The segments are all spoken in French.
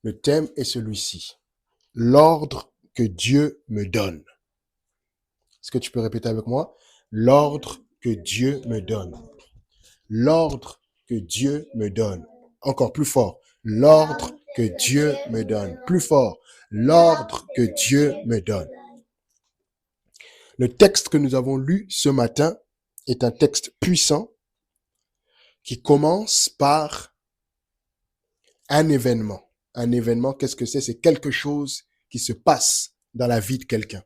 Le thème est celui-ci. L'ordre que Dieu me donne. Est-ce que tu peux répéter avec moi? L'ordre que Dieu me donne. L'ordre que Dieu me donne. Encore plus fort. L'ordre que Dieu me donne. Plus fort. L'ordre que Dieu me donne. Le texte que nous avons lu ce matin est un texte puissant qui commence par un événement. Un événement, qu'est-ce que c'est? C'est quelque chose qui se passe dans la vie de quelqu'un.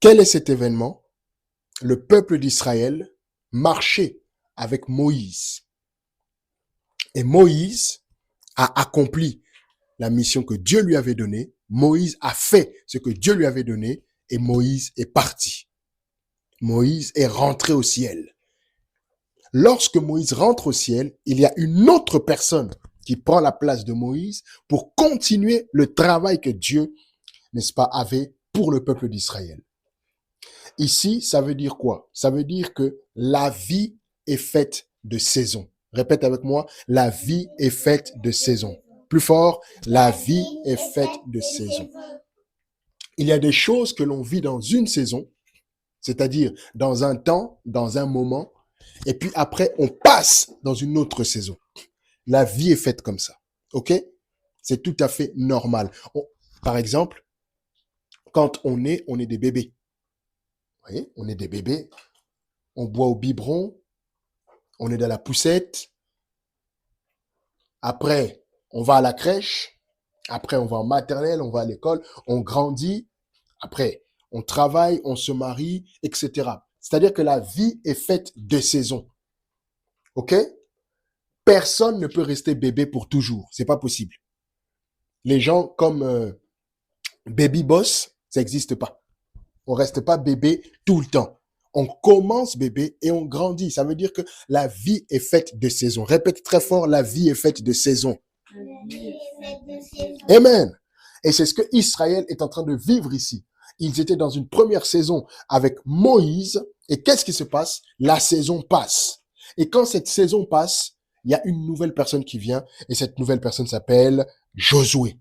Quel est cet événement? Le peuple d'Israël marchait avec Moïse. Et Moïse a accompli la mission que Dieu lui avait donnée. Moïse a fait ce que Dieu lui avait donné et Moïse est parti. Moïse est rentré au ciel. Lorsque Moïse rentre au ciel, il y a une autre personne qui prend la place de Moïse pour continuer le travail que Dieu, n'est-ce pas, avait pour le peuple d'Israël. Ici, ça veut dire quoi? Ça veut dire que la vie est faite de saisons. Répète avec moi, la vie est faite de saisons. Plus fort, la vie est faite de saisons. Il y a des choses que l'on vit dans une saison, c'est-à-dire dans un temps, dans un moment, et puis après, on passe dans une autre saison. La vie est faite comme ça. OK? C'est tout à fait normal. Par exemple, quand on est des bébés. Vous voyez, on est des bébés, on boit au biberon, on est dans la poussette. Après, on va à la crèche. Après, on va en maternelle, on va à l'école, on grandit. Après, on travaille, on se marie, etc. C'est-à-dire que la vie est faite de saisons. OK? Personne ne peut rester bébé pour toujours. C'est pas possible. Les gens comme Baby Boss, ça n'existe pas. On reste pas bébé tout le temps. On commence bébé et on grandit. Ça veut dire que la vie est faite de saisons. Répète très fort, la vie est faite de saisons. Amen. Et c'est ce que Israël est en train de vivre ici. Ils étaient dans une première saison avec Moïse. Et qu'est-ce qui se passe? La saison passe. Et quand cette saison passe, il y a une nouvelle personne qui vient. Et cette nouvelle personne s'appelle Josué.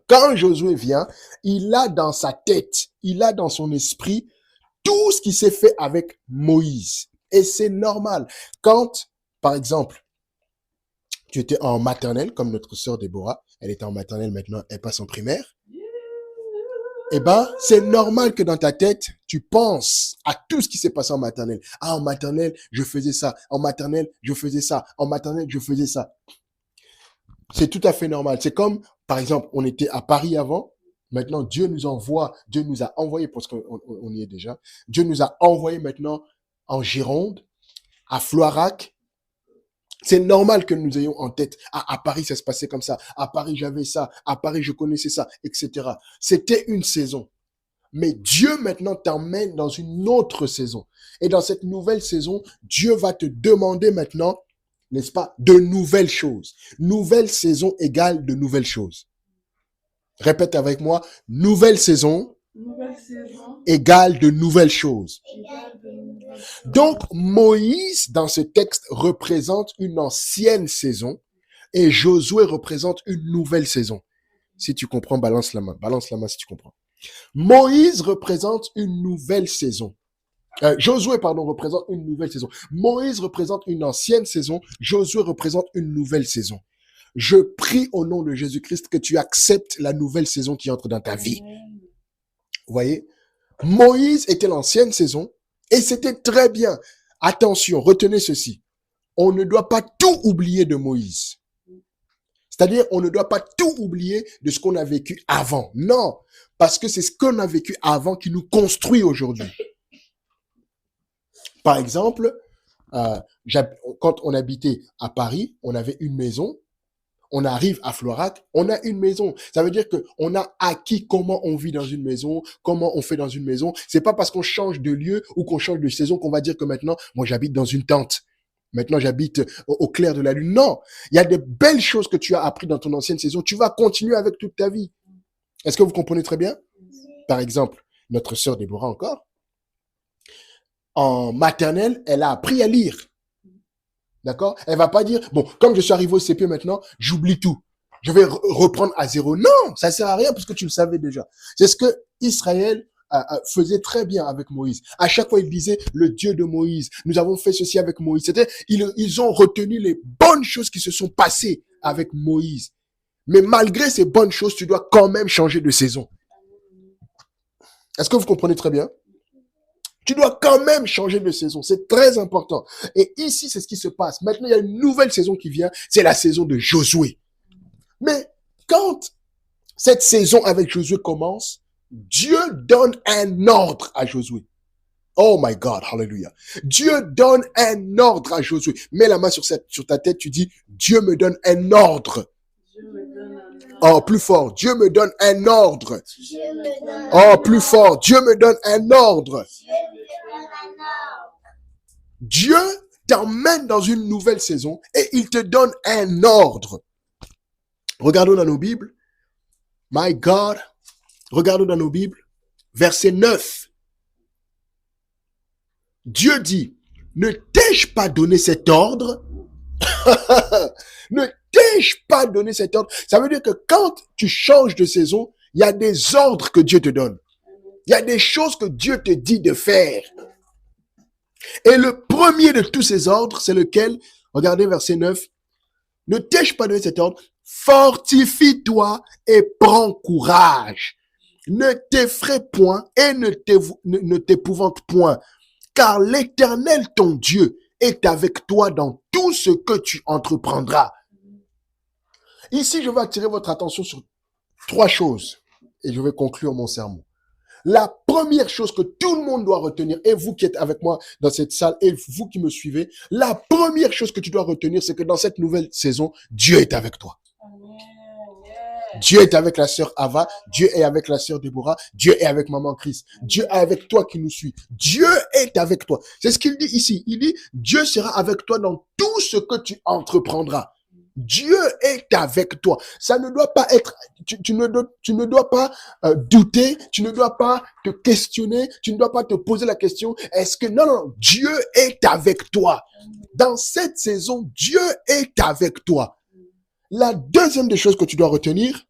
Quand Josué vient, il a dans sa tête, il a dans son esprit tout ce qui s'est fait avec Moïse. Et c'est normal. Quand, par exemple, tu étais en maternelle, comme notre sœur Déborah, elle était en maternelle maintenant, elle passe en primaire. Eh ben, c'est normal que dans ta tête, tu penses à tout ce qui s'est passé en maternelle. Ah, en maternelle, je faisais ça. En maternelle, je faisais ça. En maternelle, je faisais ça. C'est tout à fait normal. C'est comme, par exemple, on était à Paris avant. Maintenant, Dieu nous a envoyé, parce qu'on y est déjà. Dieu nous a envoyé maintenant en Gironde, à Floirac. C'est normal que nous ayons en tête, à Paris, ça se passait comme ça. À Paris, j'avais ça. À Paris, je connaissais ça, etc. C'était une saison. Mais Dieu maintenant t'emmène dans une autre saison. Et dans cette nouvelle saison, Dieu va te demander maintenant, n'est-ce pas, de nouvelles choses. Nouvelle saison égale de nouvelles choses. Répète avec moi, nouvelle saison égale de nouvelles choses. Donc, Moïse, dans ce texte, représente une ancienne saison et Josué représente une nouvelle saison. Si tu comprends, balance la main. Balance la main si tu comprends. Moïse représente une nouvelle saison. Josué, représente une nouvelle saison. Moïse représente une ancienne saison. Josué représente une nouvelle saison. Je prie au nom de Jésus-Christ que tu acceptes la nouvelle saison qui entre dans ta vie. Vous voyez? Moïse était l'ancienne saison et c'était très bien. Attention, retenez ceci. On ne doit pas tout oublier de Moïse. C'est-à-dire, on ne doit pas tout oublier de ce qu'on a vécu avant. Non, parce que c'est ce qu'on a vécu avant qui nous construit aujourd'hui. Par exemple, quand on habitait à Paris, on avait une maison. On arrive à Floirac, on a une maison. Ça veut dire que on a acquis comment on vit dans une maison, comment on fait dans une maison. C'est pas parce qu'on change de lieu ou qu'on change de saison qu'on va dire que maintenant, moi j'habite dans une tente. Maintenant j'habite au clair de la lune. Non, il y a des belles choses que tu as appris dans ton ancienne saison. Tu vas continuer avec toute ta vie. Est-ce que vous comprenez très bien? Par exemple, notre sœur Déborah encore, en maternelle, elle a appris à lire. D'accord? Elle va pas dire, bon, comme je suis arrivé au CP maintenant, j'oublie tout. je vais reprendre à zéro. Non, ça sert à rien parce que tu le savais déjà. C'est ce que Israël faisait très bien avec Moïse. À chaque fois, il disait le Dieu de Moïse. Nous avons fait ceci avec Moïse. Ils ont retenu les bonnes choses qui se sont passées avec Moïse. Mais malgré ces bonnes choses, tu dois quand même changer de saison. Est-ce que vous comprenez très bien? Tu dois quand même changer de saison. C'est très important. Et ici, c'est ce qui se passe. Maintenant, il y a une nouvelle saison qui vient. C'est la saison de Josué. Mais quand cette saison avec Josué commence, Dieu donne un ordre à Josué. Oh my God, hallelujah. Dieu donne un ordre à Josué. Mets la main sur ta tête, tu dis, Dieu me donne un ordre. Oh, plus fort. Dieu me donne un ordre. Oh, plus fort. Dieu me donne un ordre. Dieu t'emmène dans une nouvelle saison et il te donne un ordre. Regardons dans nos Bibles. My God. Regardons dans nos Bibles. Verset 9. Dieu dit, ne t'ai-je pas donné cet ordre? Ne t'ai-je pas donné cet ordre? Ça veut dire que quand tu changes de saison, il y a des ordres que Dieu te donne. Il y a des choses que Dieu te dit de faire. Et le premier de tous ces ordres, c'est lequel? Regardez verset 9. Ne t'ai-je pas donné cet ordre? Fortifie-toi et prends courage. Ne t'effraie point et ne t'épouvante point. Car l'Éternel, ton Dieu, est avec toi dans tout ce que tu entreprendras. Ici, je vais attirer votre attention sur 3 choses. Et je vais conclure mon sermon. La première chose que tout le monde doit retenir, et vous qui êtes avec moi dans cette salle, et vous qui me suivez, la première chose que tu dois retenir, c'est que dans cette nouvelle saison, Dieu est avec toi. Dieu est avec la sœur Ava, Dieu est avec la sœur Déborah, Dieu est avec maman Chris, Dieu est avec toi qui nous suit. Dieu est avec toi. C'est ce qu'il dit ici. Il dit, Dieu sera avec toi dans tout ce que tu entreprendras. Dieu est avec toi. Ça ne doit pas être, tu ne dois pas douter, tu ne dois pas te questionner, tu ne dois pas te poser la question, est-ce que, non, Dieu est avec toi. Dans cette saison, Dieu est avec toi. La deuxième des choses que tu dois retenir,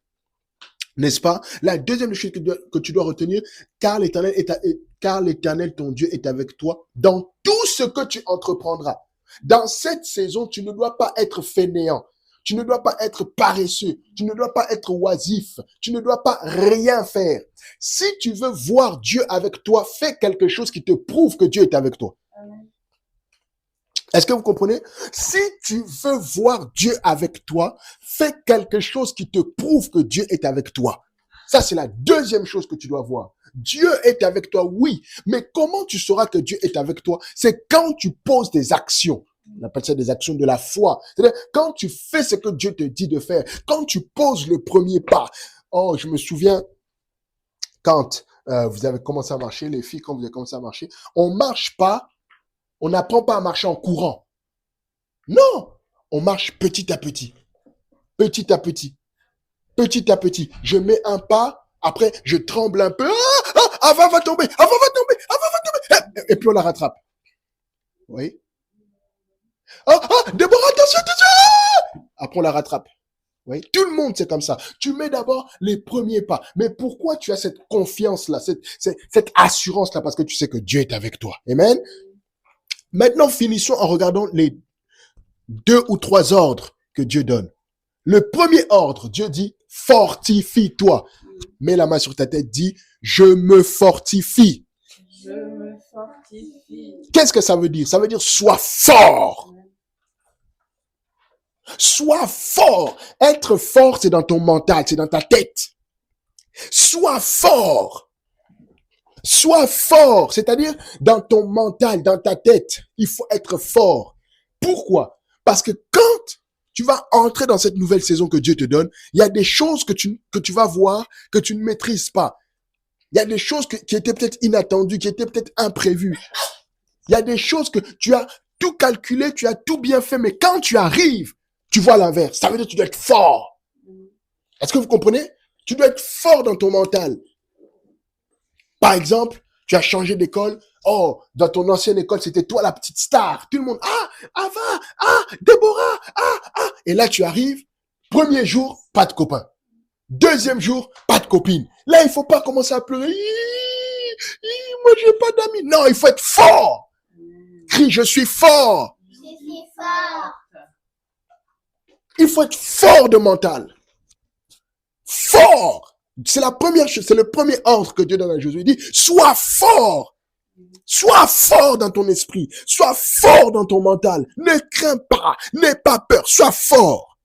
n'est-ce pas? La deuxième des choses que tu dois retenir, car l'Éternel, ton Dieu, est avec toi dans tout ce que tu entreprendras. Dans cette saison, tu ne dois pas être fainéant. Tu ne dois pas être paresseux. Tu ne dois pas être oisif. Tu ne dois pas rien faire. Si tu veux voir Dieu avec toi, fais quelque chose qui te prouve que Dieu est avec toi. Est-ce que vous comprenez? Si tu veux voir Dieu avec toi, fais quelque chose qui te prouve que Dieu est avec toi. Ça, c'est la deuxième chose que tu dois voir. Dieu est avec toi, oui. Mais comment tu sauras que Dieu est avec toi? C'est quand tu poses des actions. On appelle ça des actions de la foi. C'est-à-dire, quand tu fais ce que Dieu te dit de faire, quand tu poses le premier pas. Oh, je me souviens, quand vous avez commencé à marcher, les filles, quand vous avez commencé à marcher, on marche pas, on n'apprend pas à marcher en courant. Non, on marche petit à petit. Petit à petit. Petit à petit. Je mets un pas, après, je tremble un peu. Ava va tomber, Ava va tomber, Ava va tomber. Et puis on la rattrape. Oui. Déborah, attention. Après, on la rattrape. Oui. Tout le monde, c'est comme ça. Tu mets d'abord les premiers pas. Mais pourquoi tu as cette confiance-là, cette assurance-là? Parce que tu sais que Dieu est avec toi. Amen. Maintenant, finissons en regardant les 2 ou 3 ordres que Dieu donne. Le premier ordre, Dieu dit, fortifie-toi. Mets la main sur ta tête, dis, je me fortifie. Je me fortifie. Qu'est-ce que ça veut dire? Ça veut dire, sois fort. Sois fort. Être fort, c'est dans ton mental, c'est dans ta tête. Sois fort. Sois fort, c'est-à-dire dans ton mental, dans ta tête. Il faut être fort. Pourquoi? Parce que quand tu vas entrer dans cette nouvelle saison que Dieu te donne, il y a des choses que tu vas voir que tu ne maîtrises pas. Il y a des choses qui étaient peut-être inattendues, qui étaient peut-être imprévues. Il y a des choses que tu as tout calculé, tu as tout bien fait, mais quand tu arrives, tu vois l'inverse. Ça veut dire que tu dois être fort. Est-ce que vous comprenez? Tu dois être fort dans ton mental. Par exemple, tu as changé d'école. Oh, dans ton ancienne école, c'était toi la petite star. Tout le monde, Ava, Déborah, Et là, tu arrives, Premier jour, pas de copain. Deuxième jour, pas de copine. Là, il faut pas commencer à pleurer. Moi, j'ai pas d'amis. Non, il faut être fort. Crie, je suis fort. Je suis fort. Il faut être fort de mental. Fort. C'est la première chose, c'est le premier ordre que Dieu donne à Josué. Il dit, sois fort. Sois fort dans ton esprit. Sois fort dans ton mental. Ne crains pas. N'aie pas peur. Sois fort.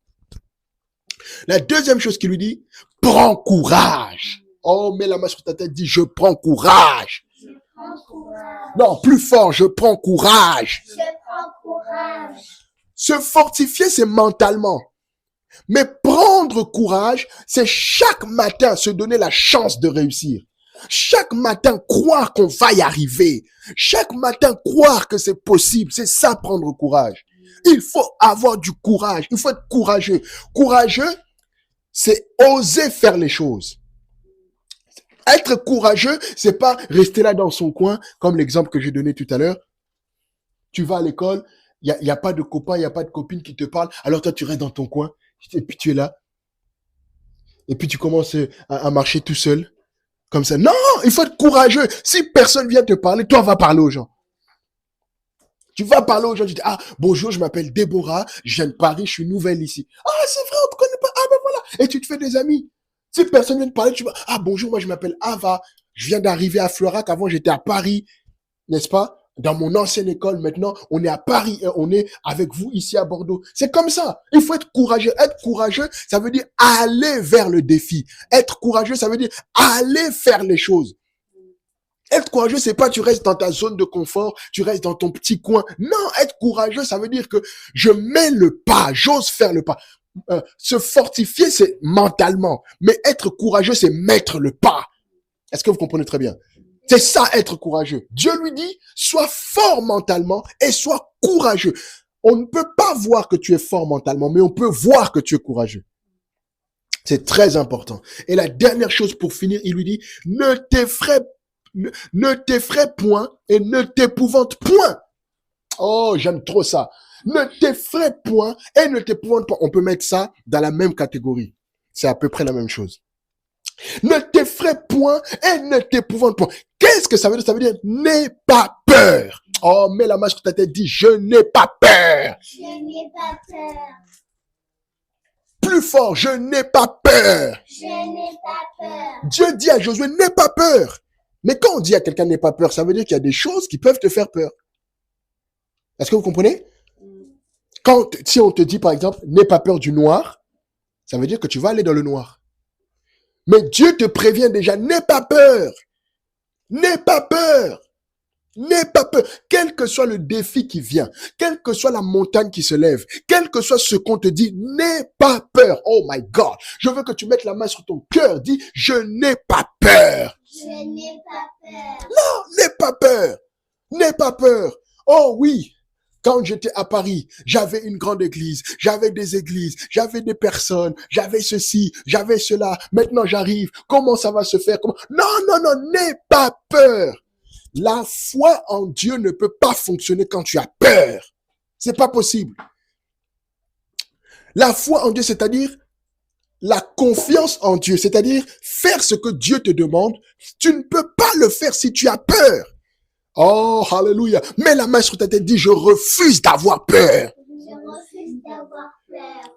La deuxième chose qu'il lui dit, prends courage. Oh, mets la main sur ta tête, dis, je prends courage. Je prends courage. Non, plus fort, je prends courage. Je prends courage. Se fortifier, c'est mentalement. Mais prendre courage, c'est chaque matin se donner la chance de réussir. Chaque matin, croire qu'on va y arriver. Chaque matin, croire que c'est possible. C'est ça, prendre courage. Il faut avoir du courage. Il faut être courageux. Courageux, c'est oser faire les choses. Être courageux, c'est pas rester là dans son coin, comme l'exemple que j'ai donné tout à l'heure. Tu vas à l'école, il y a pas de copain, il y a pas de copine qui te parle, alors toi tu restes dans ton coin, et puis tu es là. Et puis tu commences à marcher tout seul, comme ça. Non, il faut être courageux. Si personne vient te parler, toi va parler aux gens. Tu vas parler aux gens, tu dis, ah, bonjour, je m'appelle Déborah, je viens de Paris, je suis nouvelle ici. Ah, c'est vrai, on te connaît pas. Ah, ben voilà. Et tu te fais des amis. Si personne vient te parler, tu vas, ah, bonjour, moi je m'appelle Ava, je viens d'arriver à Florac, avant j'étais à Paris, n'est-ce pas? Dans mon ancienne école, maintenant, on est à Paris, on est avec vous ici à Bordeaux. C'est comme ça. Il faut être courageux. Être courageux, ça veut dire aller vers le défi. Être courageux, ça veut dire aller faire les choses. Être courageux, c'est pas tu restes dans ta zone de confort, tu restes dans ton petit coin. Non, être courageux, ça veut dire que je mets le pas, j'ose faire le pas. Se fortifier, c'est mentalement. Mais être courageux, c'est mettre le pas. Est-ce que vous comprenez très bien? C'est ça, être courageux. Dieu lui dit, sois fort mentalement et sois courageux. On ne peut pas voir que tu es fort mentalement, mais on peut voir que tu es courageux. C'est très important. Et la dernière chose pour finir, il lui dit, ne t'effraie point et ne t'épouvante point. Oh, j'aime trop ça. Ne t'effraie point et ne t'épouvante point. On peut mettre ça dans la même catégorie. C'est à peu près la même chose. Ne t'effraie point et ne t'épouvante point. Qu'est-ce que ça veut dire? Ça veut dire, n'aie pas peur. Oh, mets la main sur ta tête, dis, je n'ai pas peur. Je n'ai pas peur. Plus fort, je n'ai pas peur. Je n'ai pas peur. Dieu dit à Josué, n'aie pas peur. Mais quand on dit à quelqu'un n'aie pas peur, ça veut dire qu'il y a des choses qui peuvent te faire peur. Est-ce que vous comprenez? Si on te dit, par exemple, n'aie pas peur du noir, ça veut dire que tu vas aller dans le noir. Mais Dieu te prévient déjà, n'aie pas peur. N'aie pas peur. N'aie pas peur. Quel que soit le défi qui vient, quelle que soit la montagne qui se lève, quel que soit ce qu'on te dit, n'aie pas peur. Oh my God. Je veux que tu mettes la main sur ton cœur. Dis, je n'ai pas peur. Je n'ai pas peur. Non, n'aie pas peur. N'aie pas peur. Oh oui. Quand j'étais à Paris, j'avais une grande église, j'avais des églises, j'avais des personnes, j'avais ceci, j'avais cela. Maintenant, j'arrive. Comment ça va se faire? Non, n'aie pas peur. La foi en Dieu ne peut pas fonctionner quand tu as peur. C'est pas possible. La foi en Dieu, c'est-à-dire la confiance en Dieu, c'est-à-dire faire ce que Dieu te demande. Tu ne peux pas le faire si tu as peur. Oh, hallelujah. Mets la main sur ta tête, dis, je refuse d'avoir peur. Je refuse d'avoir peur.